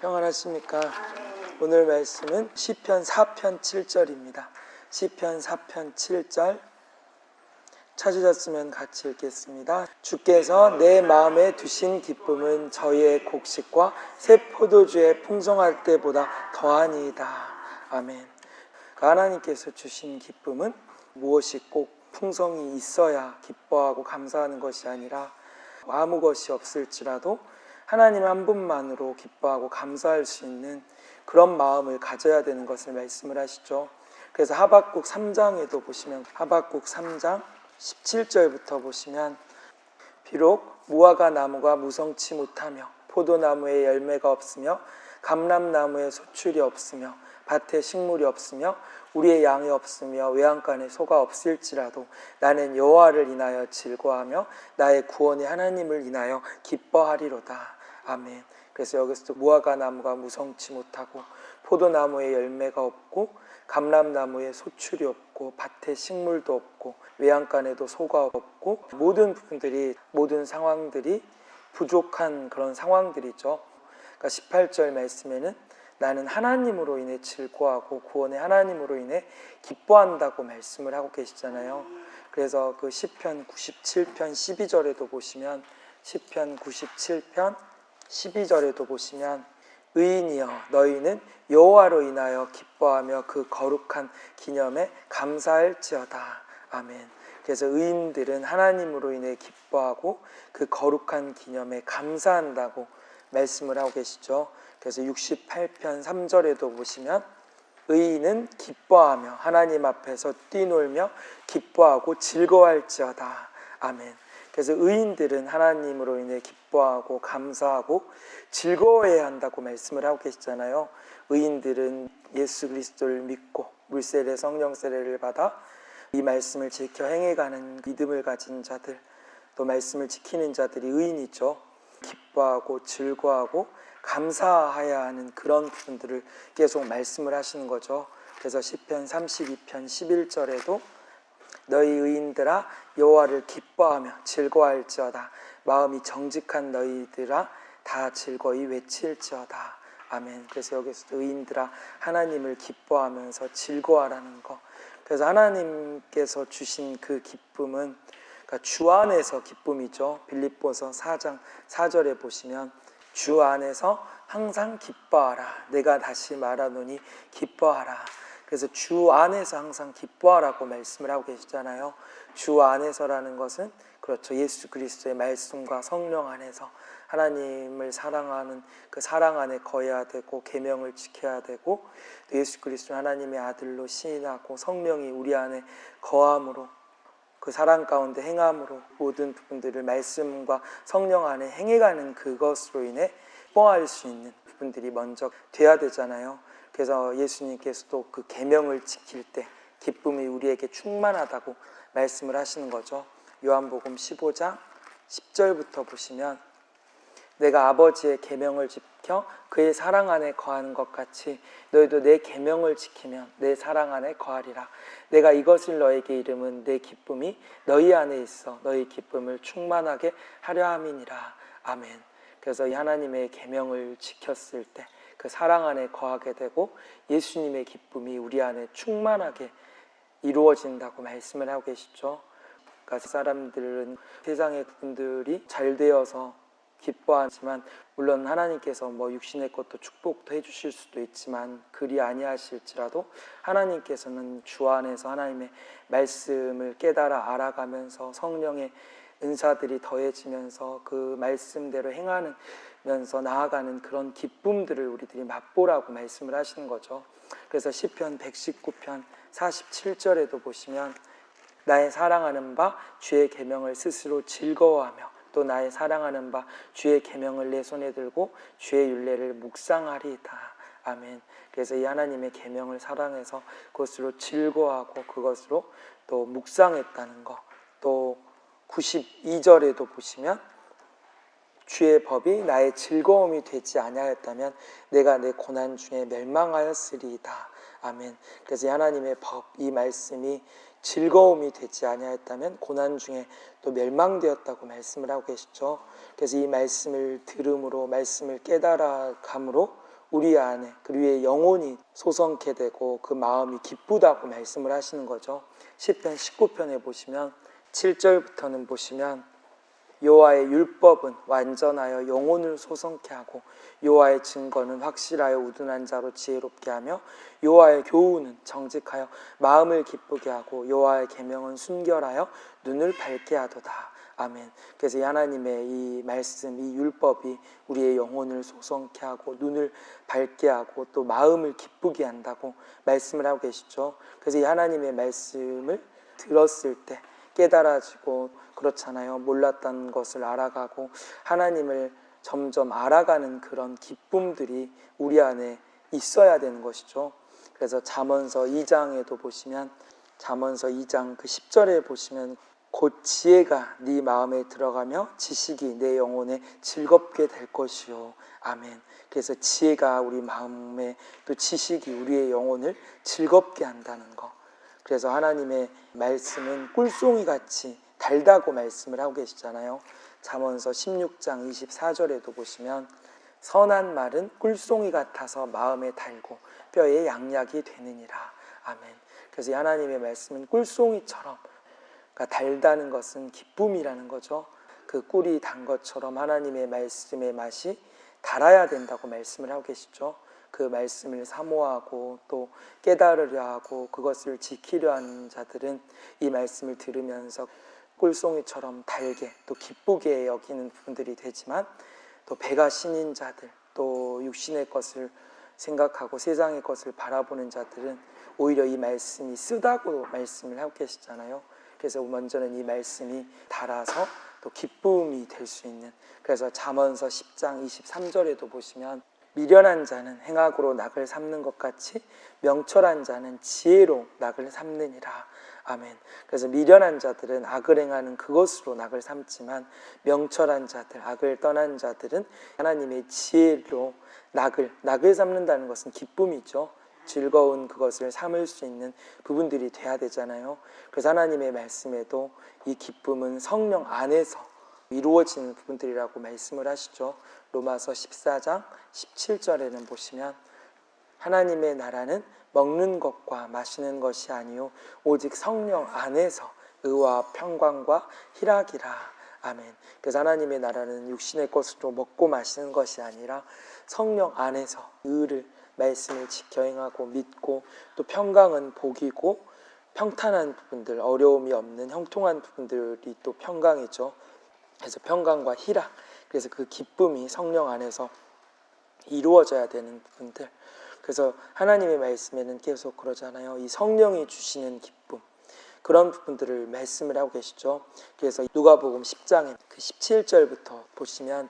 평안하십니까? 오늘 말씀은 시편 4편 7절입니다. 시편 4편 7절 찾으셨으면 같이 읽겠습니다. 주께서 내 마음에 두신 기쁨은 저희의 곡식과 새 포도주의 풍성할 때보다 더하니이다. 아멘. 하나님께서 주신 기쁨은 무엇이 꼭 풍성이 있어야 기뻐하고 감사하는 것이 아니라 아무 것이 없을지라도 하나님 한 분만으로 기뻐하고 감사할 수 있는 그런 마음을 가져야 되는 것을 말씀을 하시죠. 그래서 하박국 3장에도 보시면 하박국 3장 17절부터 보시면 비록 무화과 나무가 무성치 못하며 포도나무에 열매가 없으며 감람나무에 소출이 없으며 밭에 식물이 없으며 우리의 양이 없으며 외양간에 소가 없을지라도 나는 여호와를 인하여 즐거워하며 나의 구원의 하나님을 인하여 기뻐하리로다. 아멘. 그래서 여기서도 무화과 나무가 무성치 못하고 포도나무에 열매가 없고 감람나무에 소출이 없고 밭에 식물도 없고 외양간에도 소가 없고 모든 부분들이 모든 상황들이 부족한 그런 상황들이죠. 그러니까 18절 말씀에는 나는 하나님으로 인해 즐거워하고 구원의 하나님으로 인해 기뻐한다고 말씀을 하고 계시잖아요. 그래서 그 시편 97편 12절에도 보시면 시편 97편 12절에도 보시면 의인이여 너희는 여호와로 인하여 기뻐하며 그 거룩한 기념에 감사할지어다. 아멘. 그래서 의인들은 하나님으로 인해 기뻐하고 그 거룩한 기념에 감사한다고 말씀을 하고 계시죠. 그래서 68편 3절에도 보시면 의인은 기뻐하며 하나님 앞에서 뛰놀며 기뻐하고 즐거워할지어다. 아멘. 그래서 의인들은 하나님으로 인해 기뻐하고 감사하고 즐거워해야 한다고 말씀을 하고 계시잖아요. 의인들은 예수 그리스도를 믿고 물세례 성령 세례를 받아 이 말씀을 지켜 행해가는 믿음을 가진 자들, 또 말씀을 지키는 자들이 의인이죠. 기뻐하고 즐거워하고 감사해야 하는 그런 부분들을 계속 말씀을 하시는 거죠. 그래서 시편 32편 11절에도 너희 의인들아 여호와를 기뻐하며 즐거워할지어다. 마음이 정직한 너희들아 다 즐거이 외칠지어다. 아멘. 그래서 여기서도 의인들아 하나님을 기뻐하면서 즐거워하라는 거. 그래서 하나님께서 주신 그 기쁨은 그러니까 주 안에서 기쁨이죠. 빌립보서 4장 4절에 보시면 주 안에서 항상 기뻐하라. 내가 다시 말하노니 기뻐하라. 그래서 주 안에서 항상 기뻐하라고 말씀을 하고 계시잖아요. 주 안에서라는 것은 그렇죠. 예수 그리스도의 말씀과 성령 안에서 하나님을 사랑하는 그 사랑 안에 거해야 되고 계명을 지켜야 되고 또 예수 그리스도 하나님의 아들로 시인하고 성령이 우리 안에 거함으로 그 사랑 가운데 행함으로 모든 부분들을 말씀과 성령 안에 행해가는 그것으로 인해 기뻐할 수 있는 부분들이 먼저 돼야 되잖아요. 그래서 예수님께서도 그 계명을 지킬 때 기쁨이 우리에게 충만하다고 말씀을 하시는 거죠. 요한복음 15장 10절부터 보시면 내가 아버지의 계명을 지켜 그의 사랑 안에 거하는 것 같이 너희도 내 계명을 지키면 내 사랑 안에 거하리라. 내가 이것을 너에게 이름은 내 기쁨이 너희 안에 있어 너희 기쁨을 충만하게 하려 함이니라. 아멘. 그래서 이 하나님의 계명을 지켰을 때 그 사랑 안에 거하게 되고 예수님의 기쁨이 우리 안에 충만하게 이루어진다고 말씀을 하고 계시죠. 그러니까 사람들은 세상의 분들이 잘 되어서 기뻐하지만 물론 하나님께서 육신의 것도 축복도 해주실 수도 있지만 그리 아니하실지라도 하나님께서는 주 안에서 하나님의 말씀을 깨달아 알아가면서 성령의 은사들이 더해지면서 그 말씀대로 행하면서 나아가는 그런 기쁨들을 우리들이 맛보라고 말씀을 하시는 거죠. 그래서 시편 119편 47절에도 보시면 나의 사랑하는 바 주의 계명을 스스로 즐거워하며 또 나의 사랑하는 바 주의 계명을 내 손에 들고 주의 율례를 묵상하리이다. 아멘. 그래서 이 하나님의 계명을 사랑해서 그것으로 즐거워하고 그것으로 또 묵상했다는 거. 또 92절에도 보시면 주의 법이 나의 즐거움이 되지 아니하였다면 내가 내 고난 중에 멸망하였으리이다. 아멘. 그래서 이 하나님의 법, 이 말씀이 즐거움이 되지 아니하였다면 고난 중에 또 멸망되었다고 말씀을 하고 계시죠. 그래서 이 말씀을 들음으로 말씀을 깨달아 감으로 우리 안에 그리고 우리의 영혼이 소성케 되고 그 마음이 기쁘다고 말씀을 하시는 거죠. 시편 19편에 보시면 7절부터는 보시면 여호와의 율법은 완전하여 영혼을 소성케 하고 여호와의 증거는 확실하여 우둔한 자로 지혜롭게 하며 여호와의 교훈은 정직하여 마음을 기쁘게 하고 여호와의 계명은 순결하여 눈을 밝게 하도다. 아멘. 그래서 하나님의 이 말씀, 이 율법이 우리의 영혼을 소성케 하고 눈을 밝게 하고 또 마음을 기쁘게 한다고 말씀을 하고 계시죠. 그래서 이 하나님의 말씀을 들었을 때 깨달아지고 그렇잖아요. 몰랐던 것을 알아가고 하나님을 점점 알아가는 그런 기쁨들이 우리 안에 있어야 되는 것이죠. 그래서 잠언서 2장에도 보시면 잠언서 2장 그 10절에 보시면 곧 지혜가 네 마음에 들어가며 지식이 내 영혼에 즐겁게 될 것이요. 아멘. 그래서 지혜가 우리 마음에 또 지식이 우리의 영혼을 즐겁게 한다는 것. 그래서 하나님의 말씀은 꿀송이 같이 달다고 말씀을 하고 계시잖아요. 잠언서 16장 24절에도 보시면 선한 말은 꿀송이 같아서 마음에 달고 뼈에 양약이 되느니라. 아멘. 그래서 하나님의 말씀은 꿀송이처럼, 그러니까 달다는 것은 기쁨이라는 거죠. 그 꿀이 단 것처럼 하나님의 말씀의 맛이 달아야 된다고 말씀을 하고 계시죠. 그 말씀을 사모하고 또 깨달으려 하고 그것을 지키려 하는 자들은 이 말씀을 들으면서 꿀송이처럼 달게 또 기쁘게 여기는 부분들이 되지만, 또 배가 신인 자들, 또 육신의 것을 생각하고 세상의 것을 바라보는 자들은 오히려 이 말씀이 쓰다고 말씀을 하고 계시잖아요. 그래서 먼저는 이 말씀이 달아서 또 기쁨이 될 수 있는, 그래서 잠언서 10장 23절에도 보시면 미련한 자는 행악으로 낙을 삼는 것 같이 명철한 자는 지혜로 낙을 삼느니라. 아멘. 그래서 미련한 자들은 악을 행하는 그것으로 낙을 삼지만 명철한 자들, 악을 떠난 자들은 하나님의 지혜로 낙을 삼는다는 것은 기쁨이죠. 즐거운 그것을 삼을 수 있는 부분들이 돼야 되잖아요. 그래서 하나님의 말씀에도 이 기쁨은 성령 안에서 이루어지는 부분들이라고 말씀을 하시죠. 로마서 14장 17절에는 보시면 하나님의 나라는 먹는 것과 마시는 것이 아니요 오직 성령 안에서 의와 평강과 희락이라. 아멘. 그래서 하나님의 나라는 육신의 것으로 먹고 마시는 것이 아니라 성령 안에서 의를, 말씀을 지켜 행하고 믿고, 또 평강은 복이고 평탄한 부분들, 어려움이 없는 형통한 부분들이 또 평강이죠. 그래서 평강과 희락, 그래서 그 기쁨이 성령 안에서 이루어져야 되는 부분들. 그래서 하나님의 말씀에는 계속 그러잖아요. 이 성령이 주시는 기쁨, 그런 부분들을 말씀을 하고 계시죠. 그래서 누가복음 10장에 그 17절부터 보시면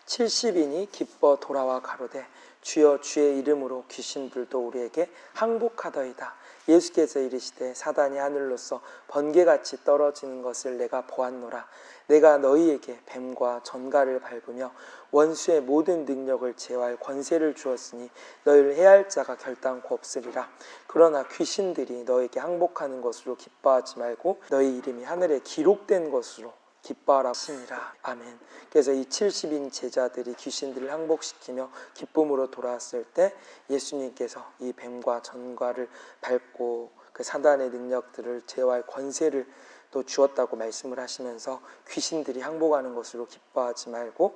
70인이 기뻐 돌아와 가로되 주여 주의 이름으로 귀신들도 우리에게 항복하더이다. 예수께서 이르시되 사단이 하늘로서 번개같이 떨어지는 것을 내가 보았노라. 내가 너희에게 뱀과 전갈을 밟으며 원수의 모든 능력을 제어할 권세를 주었으니 너희를 해할 자가 결단코 없으리라. 그러나 귀신들이 너에게 항복하는 것으로 기뻐하지 말고 너희 이름이 하늘에 기록된 것으로 기뻐하라 하시니라. 아멘. 그래서 이 70인 제자들이 귀신들을 항복시키며 기쁨으로 돌아왔을 때 예수님께서 이 뱀과 전갈을 밟고 그 사단의 능력들을 제어할 권세를 또 주었다고 말씀을 하시면서 귀신들이 항복하는 것으로 기뻐하지 말고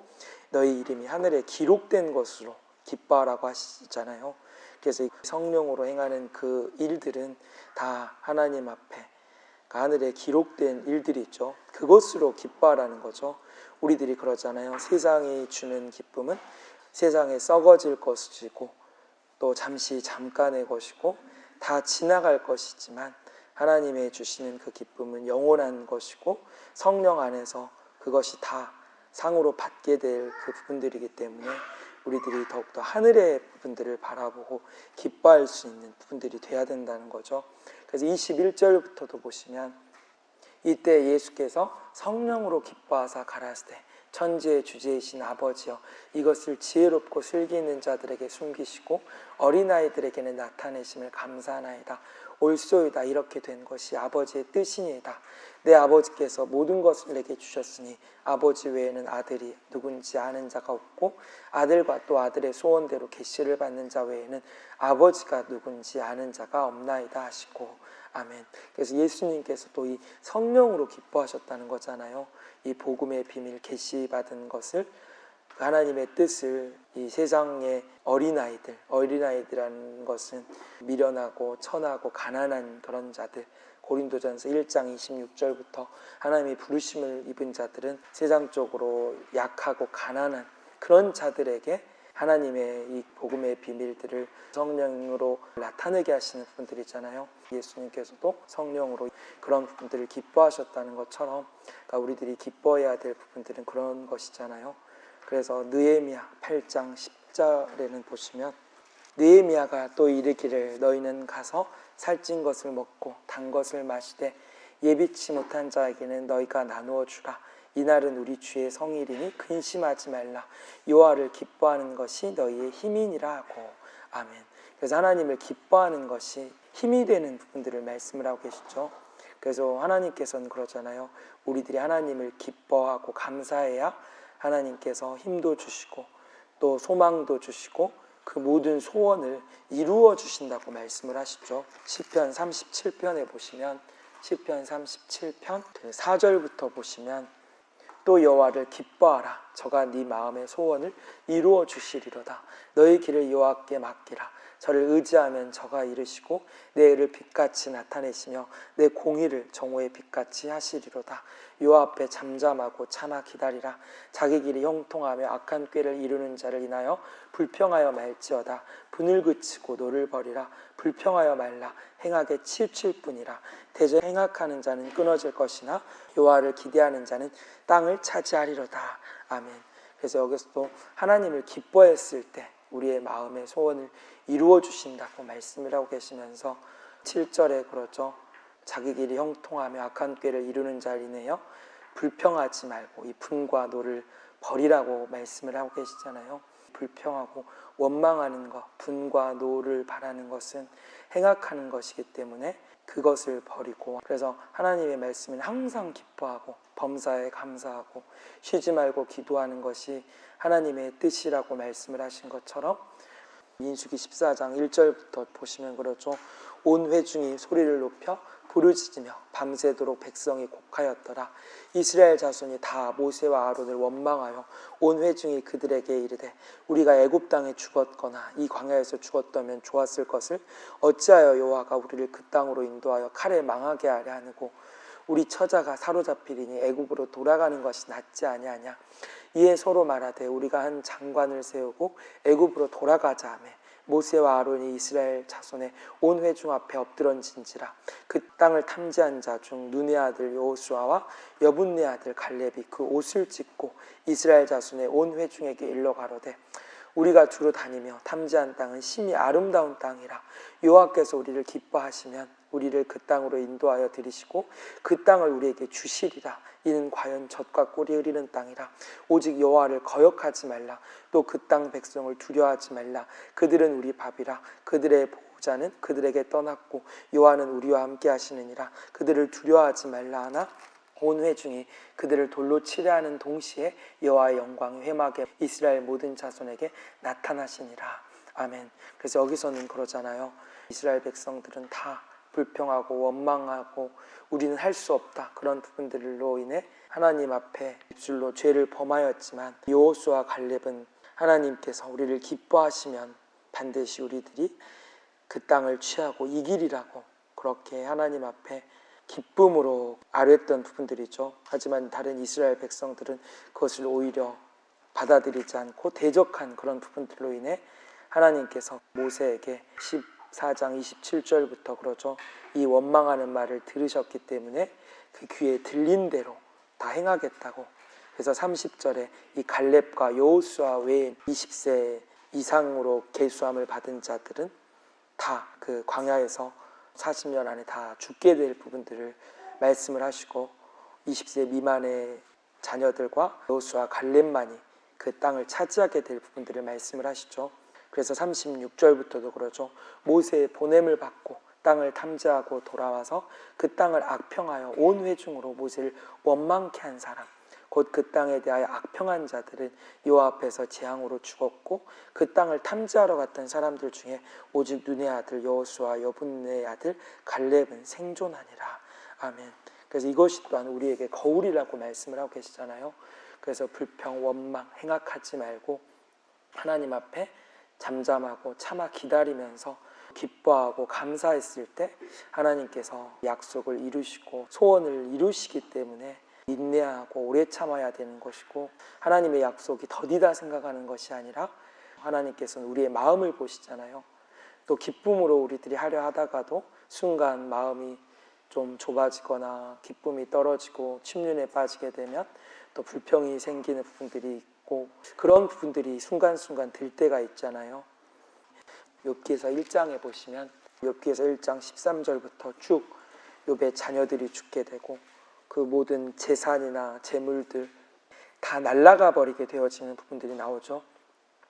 너희 이름이 하늘에 기록된 것으로 기뻐하라고 하시잖아요. 그래서 성령으로 행하는 그 일들은 다 하나님 앞에 하늘에 기록된 일들이 있죠. 그것으로 기뻐하라는 거죠. 우리들이 그러잖아요. 세상이 주는 기쁨은 세상에 썩어질 것이고 또 잠깐의 것이고 다 지나갈 것이지만 하나님의 주시는 그 기쁨은 영원한 것이고 성령 안에서 그것이 다 상으로 받게 될 그 부분들이기 때문에 우리들이 더욱더 하늘의 부분들을 바라보고 기뻐할 수 있는 부분들이 돼야 된다는 거죠. 그래서 21절부터도 보시면 이때 예수께서 성령으로 기뻐하사 가라사대 천지의 주제이신 아버지여 이것을 지혜롭고 슬기 있는 자들에게 숨기시고 어린아이들에게는 나타내심을 감사하나이다. 옳소이다. 이렇게 된 것이 아버지의 뜻이니이다. 내 아버지께서 모든 것을 내게 주셨으니 아버지 외에는 아들이 누군지 아는 자가 없고 아들과 또 아들의 소원대로 계시를 받는 자 외에는 아버지가 누군지 아는 자가 없나이다 하시고 아멘. 그래서 예수님께서 또 이 성령으로 기뻐하셨다는 거잖아요. 이 복음의 비밀 계시받은 것을 하나님의 뜻을 이 세상의 어린아이들이라는 것은 미련하고 천하고 가난한 그런 자들, 고린도전서 1장 26절부터 하나님의 부르심을 입은 자들은 세상적으로 약하고 가난한 그런 자들에게 하나님의 이 복음의 비밀들을 성령으로 나타내게 하시는 분들이잖아요. 예수님께서도 성령으로 그런 부분들을 기뻐하셨다는 것처럼 그러니까 우리들이 기뻐해야 될 부분들은 그런 것이잖아요. 그래서 느헤미야 8장 10절에는 보시면 느헤미야가 또 이르기를 너희는 가서 살찐 것을 먹고 단 것을 마시되 예비치 못한 자에게는 너희가 나누어 주라. 이날은 우리 주의 성일이니 근심하지 말라. 여호와를 기뻐하는 것이 너희의 힘이니라 하고 아멘. 그래서 하나님을 기뻐하는 것이 힘이 되는 부분들을 말씀을 하고 계시죠. 그래서 하나님께서는 그러잖아요. 우리들이 하나님을 기뻐하고 감사해야 하나님께서 힘도 주시고 또 소망도 주시고 그 모든 소원을 이루어 주신다고 말씀을 하시죠. 시편 37편에 보시면 시편 37편 4절부터 보시면 또 여호와를 기뻐하라. 저가 네 마음의 소원을 이루어 주시리로다. 너의 길을 여호와께 맡기라. 저를 의지하면 저가 이르시고 내 의를 빛같이 나타내시며 내 공의를 정오의 빛같이 하시리로다. 여호와 앞에 잠잠하고 참아 기다리라. 자기 길이 형통하며 악한 꾀를 이루는 자를 인하여 불평하여 말지어다. 분을 그치고 노를 버리라. 불평하여 말라. 행하게 치우칠 뿐이라. 대저 행악하는 자는 끊어질 것이나 여호와를 기대하는 자는 땅을 차지하리로다. 아멘. 그래서 여기서도 하나님을 기뻐했을 때 우리의 마음의 소원을 이루어 주신다고 말씀을 하고 계시면서 7절에 그러죠. 자기 길이 형통하며 악한 꾀를 이루는 자를 인하여 불평하지 말고 이 분과 노를 버리라고 말씀을 하고 계시잖아요. 불평하고 원망하는 것, 분과 노를 바라는 것은 행악하는 것이기 때문에 그것을 버리고 그래서 하나님의 말씀은 항상 기뻐하고 범사에 감사하고 쉬지 말고 기도하는 것이 하나님의 뜻이라고 말씀을 하신 것처럼 민수기 14장 1절부터 보시면 그렇죠. 온 회중이 소리를 높여 부르짖으며 밤새도록 백성이 곡하였더라. 이스라엘 자손이 다 모세와 아론을 원망하여 온 회중이 그들에게 이르되 우리가 애굽 땅에 죽었거나 이 광야에서 죽었다면 좋았을 것을 어찌하여 여호와가 우리를 그 땅으로 인도하여 칼에 망하게 하려 하느고 우리 처자가 사로잡히리니 애굽으로 돌아가는 것이 낫지 아니하냐. 이에 서로 말하되 우리가 한 장관을 세우고 애굽으로 돌아가자 하매 모세와 아론이 이스라엘 자손의 온 회중 앞에 엎드런진지라. 그 땅을 탐지한 자 중 눈의 아들 여호수아와 여분네 아들 갈렙이 그 옷을 찢고 이스라엘 자손의 온 회중에게 일러 가로되 우리가 두루 다니며 탐지한 땅은 심히 아름다운 땅이라. 여호와께서 우리를 기뻐하시면 우리를 그 땅으로 인도하여 들이시고 그 땅을 우리에게 주시리라. 이는 과연 젖과 꿀이 흐리는 땅이라. 오직 여호와를 거역하지 말라. 또 그 땅 백성을 두려워하지 말라. 그들은 우리 밥이라. 그들의 보호자는 그들에게 떠났고 여호와는 우리와 함께 하시느니라. 그들을 두려워하지 말라 하나 온 회중이 그들을 돌로 치려 하는 동시에 여호와의 영광이 회막에 이스라엘 모든 자손에게 나타나시니라. 아멘. 그래서 여기서는 그러잖아요. 이스라엘 백성들은 다 불평하고 원망하고 우리는 할 수 없다. 그런 부분들로 인해 하나님 앞에 입술로 죄를 범하였지만 여호수아 갈렙은 하나님께서 우리를 기뻐하시면 반드시 우리들이 그 땅을 취하고 이기리라고 그렇게 하나님 앞에 기쁨으로 아뢰었던 부분들이죠. 하지만 다른 이스라엘 백성들은 그것을 오히려 받아들이지 않고 대적한 그런 부분들로 인해 하나님께서 모세에게 14장 27절부터 그러죠. 이 원망하는 말을 들으셨기 때문에 그 귀에 들린 대로 다 행하겠다고. 그래서 30절에 이 갈렙과 여호수아 외에 20세 이상으로 계수함을 받은 자들은 다 그 광야에서 40년 안에 다 죽게 될 부분들을 말씀을 하시고 20세 미만의 자녀들과 여호수아 갈렙만이 그 땅을 차지하게 될 부분들을 말씀을 하시죠. 그래서 36절부터도 그러죠. 모세의 보냄을 받고 땅을 탐지하고 돌아와서 그 땅을 악평하여 온 회중으로 모세를 원망케 한 사람, 곧 그 땅에 대하여 악평한 자들은 여호와 앞에서 재앙으로 죽었고, 그 땅을 탐지하러 갔던 사람들 중에 오직 눈의 아들 여호수아와 여분의 아들 갈렙은 생존하니라. 아멘. 그래서 이것이 또한 우리에게 거울이라고 말씀을 하고 계시잖아요. 그래서 불평, 원망, 행악하지 말고 하나님 앞에 잠잠하고 참아 기다리면서 기뻐하고 감사했을 때 하나님께서 약속을 이루시고 소원을 이루시기 때문에 인내하고 오래 참아야 되는 것이고, 하나님의 약속이 더디다 생각하는 것이 아니라 하나님께서는 우리의 마음을 보시잖아요. 또 기쁨으로 우리들이 하려 하다가도 순간 마음이 좀 좁아지거나 기쁨이 떨어지고 침륜에 빠지게 되면 또 불평이 생기는 부분들이 있고, 그런 부분들이 순간순간 들 때가 있잖아요. 욥기서 1장에 보시면 욥기서 1장 13절부터 쭉 욥의 자녀들이 죽게 되고 그 모든 재산이나 재물들 다 날아가 버리게 되어지는 부분들이 나오죠.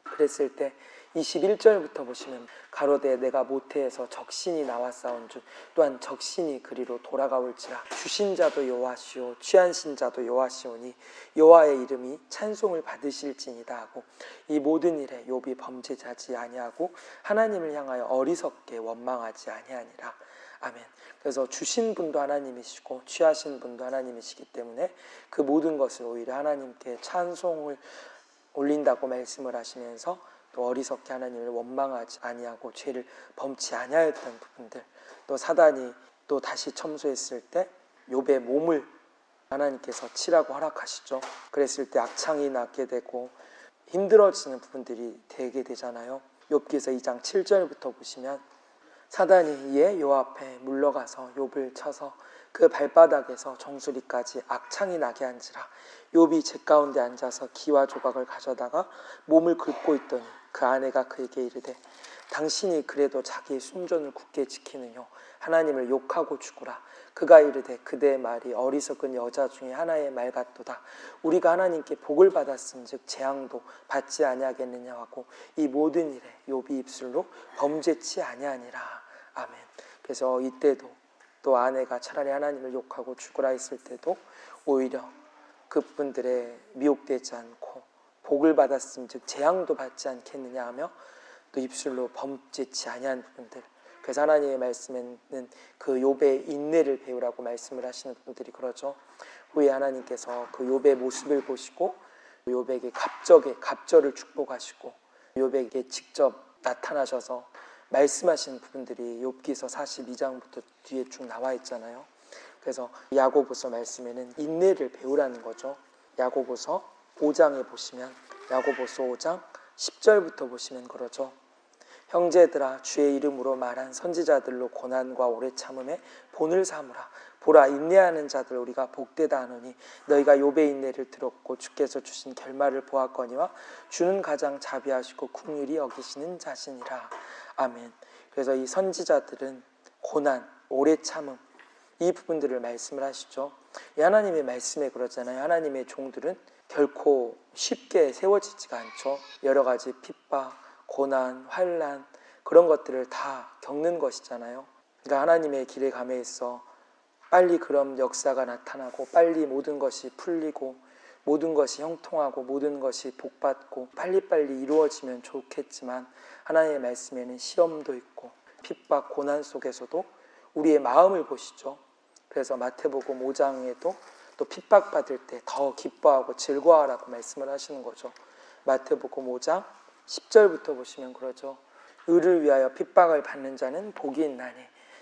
그랬을 때 21절부터 보시면 가로되 내가 모태에서 적신이 나왔사온 줄 또한 적신이 그리로 돌아가올지라. 주신 자도 여호와시오 취하신 자도 여호와시오니 여호와의 이름이 찬송을 받으실지니다 하고, 이 모든 일에 욥이 범죄자지 아니하고 하나님을 향하여 어리석게 원망하지 아니하니라. 아멘. 그래서 주신 분도 하나님이시고 취하신 분도 하나님이시기 때문에 그 모든 것을 오히려 하나님께 찬송을 올린다고 말씀을 하시면서 또 어리석게 하나님을 원망하지 아니하고 죄를 범치 아니하였던 부분들, 또 사단이 또 다시 첨소했을 때 욥의 몸을 하나님께서 치라고 허락하시죠. 그랬을 때 악창이 나게 되고 힘들어지는 부분들이 되게 되잖아요. 욥기서 2장 7절부터 보시면 사단이 이에 요 앞에 물러가서 욥을 쳐서 그 발바닥에서 정수리까지 악창이 나게 한지라. 욥이 제 가운데 앉아서 기와 조각을 가져다가 몸을 긁고 있더니 그 아내가 그에게 이르되 당신이 그래도 자기의 순전을 굳게 지키느뇨 하나님을 욕하고 죽으라. 그가 이르되 그대의 말이 어리석은 여자 중에 하나의 말 같도다. 우리가 하나님께 복을 받았은즉 재앙도 받지 아니하겠느냐 하고 이 모든 일에 욥이 입술로 범죄치 아니하니라. 아멘. 그래서 이때도 또 아내가 차라리 하나님을 욕하고 죽으라 했을 때도 오히려 그분들의 미혹되지 않고 복을 받았음즉 재앙도 받지 않겠느냐 하며 또 입술로 범죄치 아니한 부분들. 그래서 하나님의 말씀에는 그 욥의 인내를 배우라고 말씀을 하시는 분들이 그러죠. 후에 하나님께서 그 욥의 모습을 보시고 욥에게 갑절을 축복하시고 욥에게 직접 나타나셔서 말씀하신 부분들이 욥기서 42장부터 뒤에 쭉 나와 있잖아요. 그래서 야고보서 말씀에는 인내를 배우라는 거죠. 야고보서 5장에 보시면 야고보서 5장 10절부터 보시면 그러죠. 형제들아 주의 이름으로 말한 선지자들로 고난과 오래 참음에 본을 삼으라. 보라 인내하는 자들 우리가 복되다 하노니 너희가 욥의 인내를 들었고 주께서 주신 결말을 보았거니와 주는 가장 자비하시고 긍휼히 여기시는 자시니라. 아멘. 그래서 이 선지자들은 고난, 오래 참음 이 부분들을 말씀을 하시죠. 이 하나님의 말씀에 그러잖아요. 하나님의 종들은 결코 쉽게 세워지지가 않죠. 여러 가지 핍박, 고난, 환난 그런 것들을 다 겪는 것이잖아요. 그러니까 하나님의 길에 감에 있어 빨리 그런 역사가 나타나고 빨리 모든 것이 풀리고 모든 것이 형통하고 모든 것이 복받고 빨리빨리 이루어지면 좋겠지만 하나님의 말씀에는 시험도 있고 핍박, 고난 속에서도 우리의 마음을 보시죠. 그래서 마태복음 5장에도 또 핍박받을 때 더 기뻐하고 즐거워하라고 말씀을 하시는 거죠. 마태복음 5장 10절부터 보시면 그러죠. 의를 위하여 핍박을 받는 자는 복이 있나니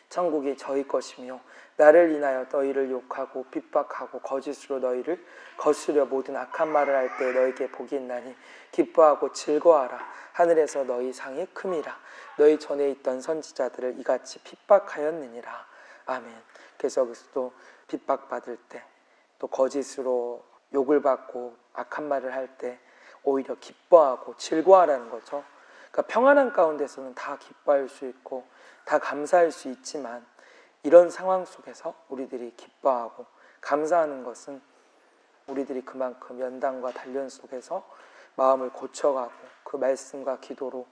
천국이 저희 것이며 나를 인하여 너희를 욕하고 핍박하고 거짓으로 너희를 거스려 모든 악한 말을 할 때 너희에게 복이 있나니 기뻐하고 즐거워하라. 하늘에서 너희 상이 큼이라. 너희 전에 있던 선지자들을 이같이 핍박하였느니라. 아멘. 그래서 또 핍박받을 때 또 거짓으로 욕을 받고 악한 말을 할 때 오히려 기뻐하고 즐거워하라는 거죠. 그러니까 평안한 가운데서는 다 기뻐할 수 있고 다 감사할 수 있지만 이런 상황 속에서 우리들이 기뻐하고 감사하는 것은 우리들이 그만큼 연단과 단련 속에서 마음을 고쳐가고 그 말씀과 기도로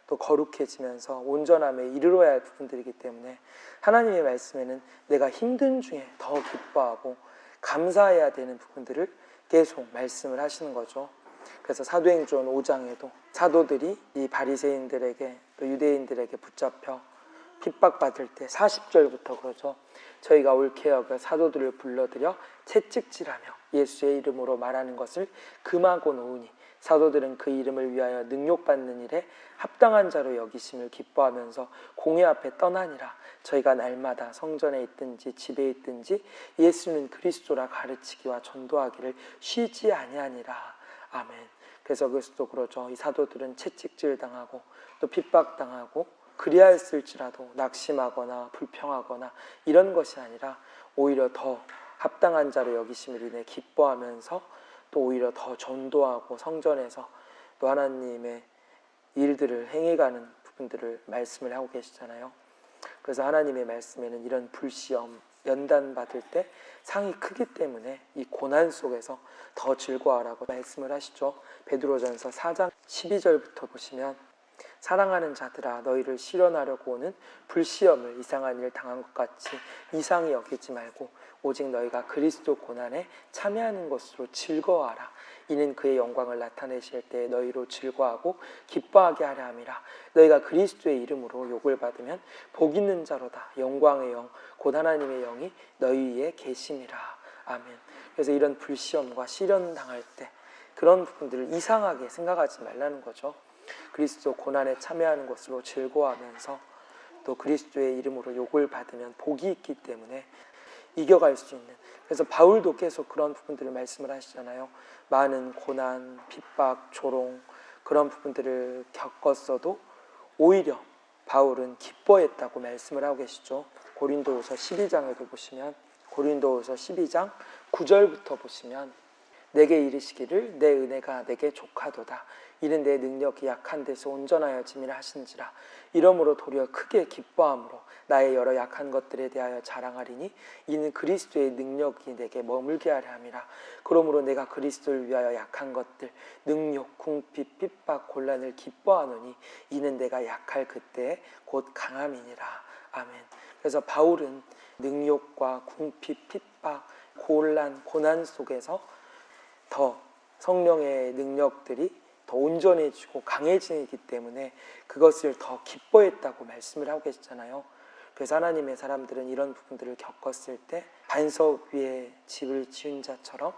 또 거룩해지면서 온전함에 이르러야 할 부분들이기 때문에 하나님의 말씀에는 내가 힘든 중에 더 기뻐하고 감사해야 되는 부분들을 계속 말씀을 하시는 거죠. 그래서 사도행전 5장에도 사도들이 이 바리새인들에게 또 유대인들에게 붙잡혀 핍박받을 때 40절부터 그러죠. 저희가 옳게 여겨 사도들을 불러들여 채찍질하며 예수의 이름으로 말하는 것을 금하고 놓으니 사도들은 그 이름을 위하여 능욕받는 일에 합당한 자로 여기심을 기뻐하면서 공회 앞에 떠나니라. 저희가 날마다 성전에 있든지 집에 있든지 예수는 그리스도라 가르치기와 전도하기를 쉬지 아니하니라. 아멘. 그래서 그것도 그러죠. 이 사도들은 채찍질 당하고 또 핍박당하고 그리하였을지라도 낙심하거나 불평하거나 이런 것이 아니라 오히려 더 합당한 자로 여기심을 인해 기뻐하면서 또 오히려 더 전도하고 성전에서 또 하나님의 일들을 행해가는 부분들을 말씀을 하고 계시잖아요. 그래서 하나님의 말씀에는 이런 불시험, 연단 받을 때 상이 크기 때문에 이 고난 속에서 더 즐거워하라고 말씀을 하시죠. 베드로전서 4장 12절부터 보시면 사랑하는 자들아 너희를 실현하려고 오는 불시험을 이상한 일 당한 것 같이 이상히 여기지 말고 오직 너희가 그리스도 고난에 참여하는 것으로 즐거워하라. 이는 그의 영광을 나타내실 때 너희로 즐거워하고 기뻐하게 하려 함이라. 너희가 그리스도의 이름으로 욕을 받으면 복 있는 자로다. 영광의 영 곧 하나님의 영이 너희 위에 계심이라. 아멘. 그래서 이런 불시험과 시련 당할 때 그런 부분들을 이상하게 생각하지 말라는 거죠. 그리스도 고난에 참여하는 것으로 즐거워하면서 또 그리스도의 이름으로 욕을 받으면 복이 있기 때문에 이겨갈 수 있는. 그래서 바울도 계속 그런 부분들을 말씀을 하시잖아요. 많은 고난, 핍박, 조롱 그런 부분들을 겪었어도 오히려 바울은 기뻐했다고 말씀을 하고 계시죠. 고린도후서 12장에도 보시면 고린도후서 12장 9절부터 보시면 내게 이르시기를 내 은혜가 내게 족하도다. 이는 내 능력이 약한 데서 온전하여 짐이라 하신지라. 이러므로 도리어 크게 기뻐함으로 나의 여러 약한 것들에 대하여 자랑하리니 이는 그리스도의 능력이 내게 머물게 하려 함이라. 그러므로 내가 그리스도를 위하여 약한 것들 능욕, 궁핍, 핍박, 곤란을 기뻐하노니 이는 내가 약할 그때에 곧 강함이니라. 아멘. 그래서 바울은 능욕과 궁핍, 핍박, 곤란, 고난 속에서 더 성령의 능력들이 더 온전해지고 강해지기 때문에 그것을 더 기뻐했다고 말씀을 하고 계시잖아요. 그래서 하나님의 사람들은 이런 부분들을 겪었을 때 반석 위에 집을 지은 자처럼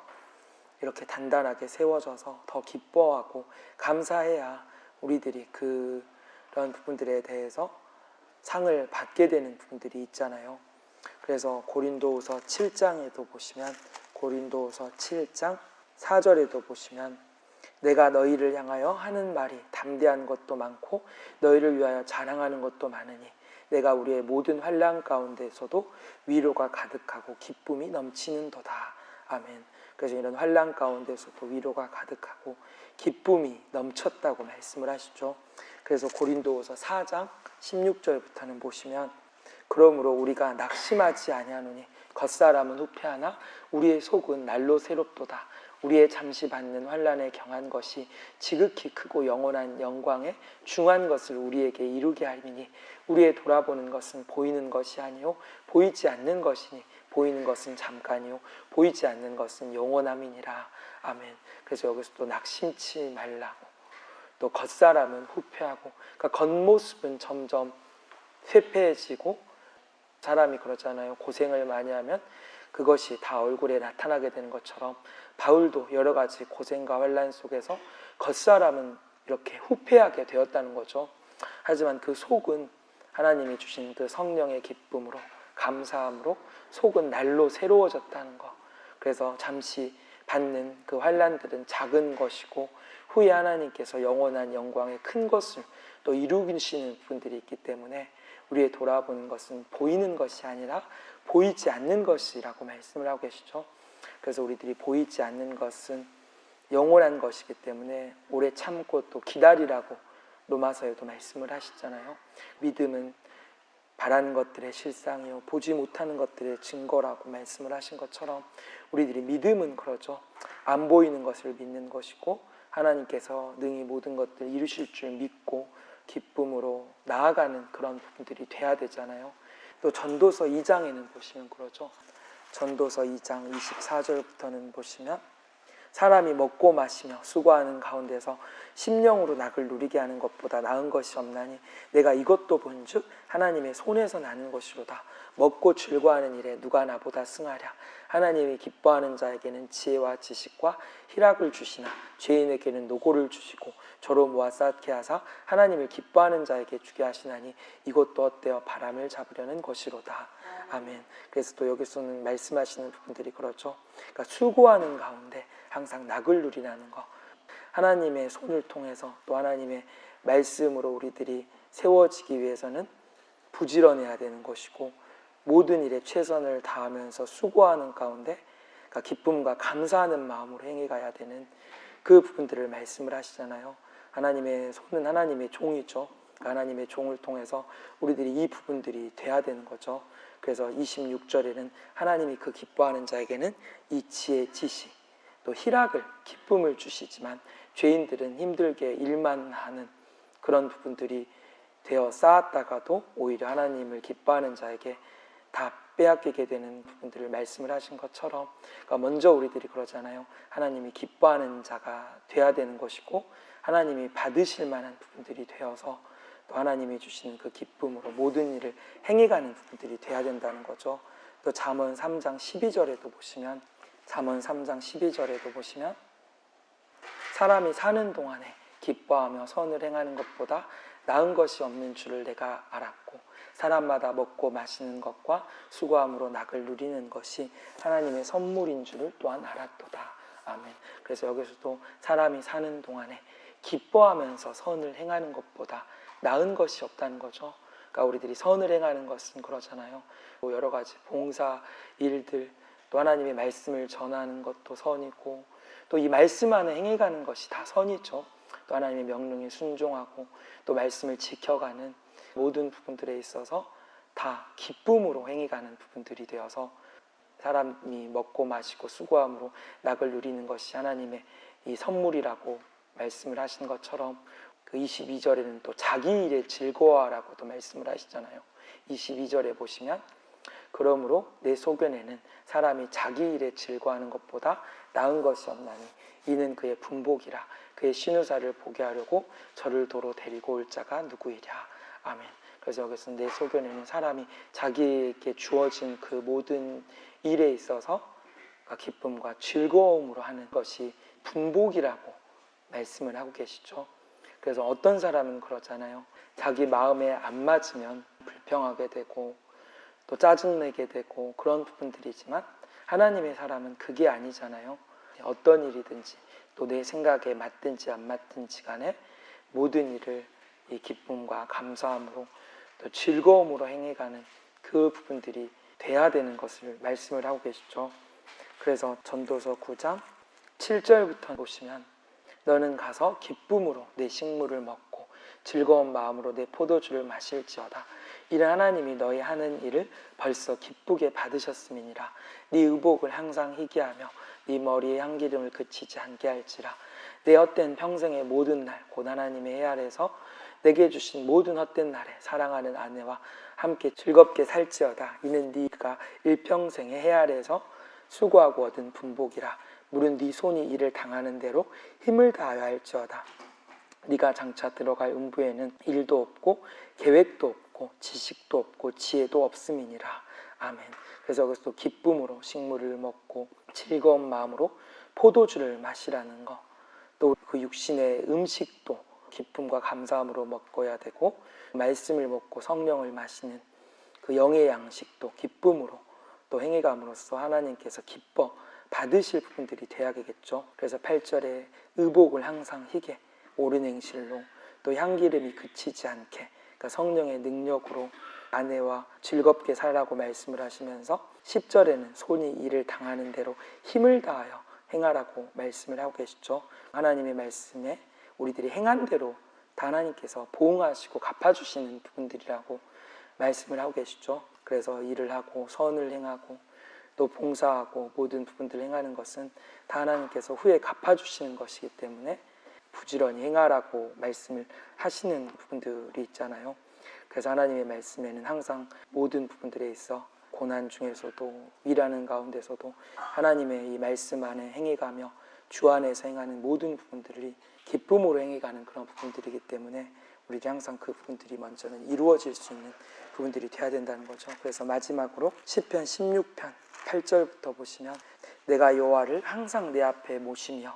이렇게 단단하게 세워져서 더 기뻐하고 감사해야 우리들이 그런 부분들에 대해서 상을 받게 되는 부분들이 있잖아요. 그래서 고린도후서 7장에도 보시면 고린도후서 7장 4절에도 보시면 내가 너희를 향하여 하는 말이 담대한 것도 많고 너희를 위하여 자랑하는 것도 많으니 내가 우리의 모든 환난 가운데서도 위로가 가득하고 기쁨이 넘치는도다. 아멘. 그래서 이런 환난 가운데서도 위로가 가득하고 기쁨이 넘쳤다고 말씀을 하시죠. 그래서 고린도후서 4장 16절부터는 보시면 그러므로 우리가 낙심하지 아니하노니 겉사람은 후패하나 우리의 속은 날로 새롭도다. 우리의 잠시 받는 환난에 경한 것이 지극히 크고 영원한 영광에 중한 것을 우리에게 이루게 하리니 우리의 돌아보는 것은 보이는 것이 아니요 보이지 않는 것이니 보이는 것은 잠깐이요 보이지 않는 것은 영원함이니라. 아멘. 그래서 여기서 또 낙심치 말라고 또 겉사람은 후패하고 그러니까 겉모습은 점점 쇠폐해지고 사람이 그러잖아요. 고생을 많이 하면 그것이 다 얼굴에 나타나게 되는 것처럼 바울도 여러 가지 고생과 환난 속에서 겉사람은 이렇게 후패하게 되었다는 거죠. 하지만 그 속은 하나님이 주신 그 성령의 기쁨으로 감사함으로 속은 날로 새로워졌다는 거. 그래서 잠시 받는 그 환난들은 작은 것이고 후에 하나님께서 영원한 영광의 큰 것을 또 이루시는 분들이 있기 때문에 우리의 돌아보는 것은 보이는 것이 아니라 보이지 않는 것이라고 말씀을 하고 계시죠. 그래서 우리들이 보이지 않는 것은 영원한 것이기 때문에 오래 참고 또 기다리라고 로마서에도 말씀을 하시잖아요. 믿음은 바라는 것들의 실상이요 보지 못하는 것들의 증거라고 말씀을 하신 것처럼 우리들이 믿음은 그러죠. 안 보이는 것을 믿는 것이고 하나님께서 능히 모든 것들을 이루실 줄 믿고 기쁨으로 나아가는 그런 부분들이 돼야 되잖아요. 또 전도서 2장에는 보시면 그러죠. 전도서 2장 24절부터는 보시면 사람이 먹고 마시며 수고하는 가운데서 심령으로 낙을 누리게 하는 것보다 나은 것이 없나니 내가 이것도 본즉 하나님의 손에서 나는 것이로다. 먹고 즐거워하는 일에 누가 나보다 승하랴. 하나님이 기뻐하는 자에게는 지혜와 지식과 희락을 주시나 죄인에게는 노고를 주시고 저로 모아 쌓게 하사 하나님을 기뻐하는 자에게 주게 하시나니 이것도 헛되어 바람을 잡으려는 것이로다. 아멘. 그래서 또 여기서는 말씀하시는 부분들이 그렇죠. 그러니까 수고하는 가운데 항상 낙을 누리라는 거, 하나님의 손을 통해서 또 하나님의 말씀으로 우리들이 세워지기 위해서는 부지런해야 되는 것이고, 모든 일에 최선을 다하면서 수고하는 가운데 그러니까 기쁨과 감사하는 마음으로 행해가야 되는 그 부분들을 말씀을 하시잖아요. 하나님의 손은 하나님의 종이죠. 그러니까 하나님의 종을 통해서 우리들이 이 부분들이 돼야 되는 거죠. 그래서 26절에는 하나님이 그 기뻐하는 자에게는 이 지혜, 지식, 또 희락을, 기쁨을 주시지만 죄인들은 힘들게 일만 하는 그런 부분들이 되어 쌓았다가도 오히려 하나님을 기뻐하는 자에게 다 빼앗기게 되는 부분들을 말씀을 하신 것처럼, 그러니까 먼저 우리들이 그러잖아요. 하나님이 기뻐하는 자가 돼야 되는 것이고 하나님이 받으실 만한 부분들이 되어서 또 하나님이 주시는 그 기쁨으로 모든 일을 행해가는 부분들이 돼야 된다는 거죠. 또 잠언 3장 12절에도 보시면 사람이 사는 동안에 기뻐하며 선을 행하는 것보다 나은 것이 없는 줄을 내가 알았고 사람마다 먹고 마시는 것과 수고함으로 낙을 누리는 것이 하나님의 선물인 줄을 또한 알았도다. 아멘. 그래서 여기서도 사람이 사는 동안에 기뻐하면서 선을 행하는 것보다 나은 것이 없다는 거죠. 그러니까 우리들이 선을 행하는 것은 그러잖아요. 여러 가지 봉사 일들, 또 하나님의 말씀을 전하는 것도 선이고 또 이 말씀 안에 행해가는 것이 다 선이죠. 또 하나님의 명령에 순종하고 또 말씀을 지켜가는 모든 부분들에 있어서 다 기쁨으로 행해가는 부분들이 되어서 사람이 먹고 마시고 수고함으로 낙을 누리는 것이 하나님의 이 선물이라고 말씀을 하신 것처럼, 그 22절에는 또 자기 일에 즐거워하라고도 말씀을 하시잖아요. 22절에 보시면 그러므로 내 소견에는 사람이 자기 일에 즐거워하는 것보다 나은 것이 없나니 이는 그의 분복이라. 그의 신우사를 보게 하려고 저를 도로 데리고 올 자가 누구이랴. 아멘. 그래서 여기서 내 소견에는 사람이 자기에게 주어진 그 모든 일에 있어서 기쁨과 즐거움으로 하는 것이 분복이라고 말씀을 하고 계시죠. 그래서 어떤 사람은 그러잖아요. 자기 마음에 안 맞으면 불평하게 되고 또 짜증내게 되고 그런 부분들이지만 하나님의 사람은 그게 아니잖아요. 어떤 일이든지 또 내 생각에 맞든지 안 맞든지 간에 모든 일을 이 기쁨과 감사함으로 또 즐거움으로 행해가는 그 부분들이 돼야 되는 것을 말씀을 하고 계시죠. 그래서 전도서 9장 7절부터 보시면 너는 가서 기쁨으로 내 식물을 먹고 즐거운 마음으로 내 포도주를 마실지어다. 이는 하나님이 너희 하는 일을 벌써 기쁘게 받으셨음이니라. 네 의복을 항상 희귀하며 네 머리에 향기름을 그치지 않게 할지라. 내 헛된 평생의 모든 날 곧 하나님의 해 아래서 내게 주신 모든 헛된 날에 사랑하는 아내와 함께 즐겁게 살지어다. 이는 네가 일평생의 해 아래에서 수고하고 얻은 분복이라. 물은 네 손이 일을 당하는 대로 힘을 다하여 할지어다. 네가 장차 들어갈 음부에는 일도 없고 계획도 없고 지식도 없고 지혜도 없음이니라. 아멘. 그래서 그것도 기쁨으로 식물을 먹고 즐거운 마음으로 포도주를 마시라는 거, 또 그 육신의 음식도 기쁨과 감사함으로 먹어야 되고 말씀을 먹고 성령을 마시는 그 영의 양식도 기쁨으로 또 행해감으로써 하나님께서 기뻐 받으실 부분들이 돼야겠죠. 그래서 8절에 의복을 항상 희게 옳은 행실로 또 향기름이 그치지 않게, 그러니까 성령의 능력으로 아내와 즐겁게 살라고 말씀을 하시면서 10절에는 손이 일을 당하는 대로 힘을 다하여 행하라고 말씀을 하고 계시죠. 하나님의 말씀에 우리들이 행한 대로 다 하나님께서 보응하시고 갚아주시는 부분들이라고 말씀을 하고 계시죠. 그래서 일을 하고 선을 행하고 또 봉사하고 모든 부분들을 행하는 것은 다 하나님께서 후에 갚아주시는 것이기 때문에 부지런히 행하라고 말씀을 하시는 부분들이 있잖아요. 그래서 하나님의 말씀에는 항상 모든 부분들에 있어 고난 중에서도 일하는 가운데서도 하나님의 이 말씀 안에 행해가며 주 안에서 행하는 모든 부분들이 기쁨으로 행해가는 그런 부분들이기 때문에 우리에게 항상 그 부분들이 먼저는 이루어질 수 있는 부분들이 돼야 된다는 거죠. 그래서 마지막으로 시편 16편 8절부터 보시면 내가 여호와를 항상 내 앞에 모시며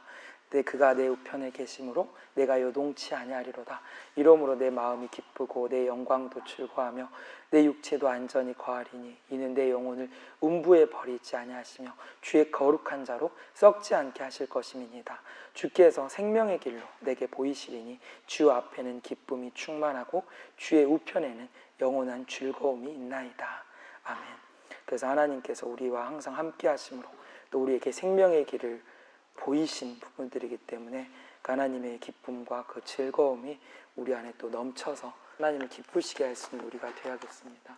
그가 내 우편에 계심으로 내가 요동치 아니하리로다. 이러므로 내 마음이 기쁘고 내 영광도 즐거하며 내 육체도 안전히 거하리니 이는 내 영혼을 음부에 버리지 아니하시며 주의 거룩한 자로 썩지 않게 하실 것임이니이다. 주께서 생명의 길로 내게 보이시리니 주 앞에는 기쁨이 충만하고 주의 우편에는 영원한 즐거움이 있나이다. 아멘. 그래서 하나님께서 우리와 항상 함께 하심으로 또 우리에게 생명의 길을 보이신 부분들이기 때문에 하나님의 기쁨과 그 즐거움이 우리 안에 또 넘쳐서 하나님을 기쁘시게 할 수 있는 우리가 되어야겠습니다.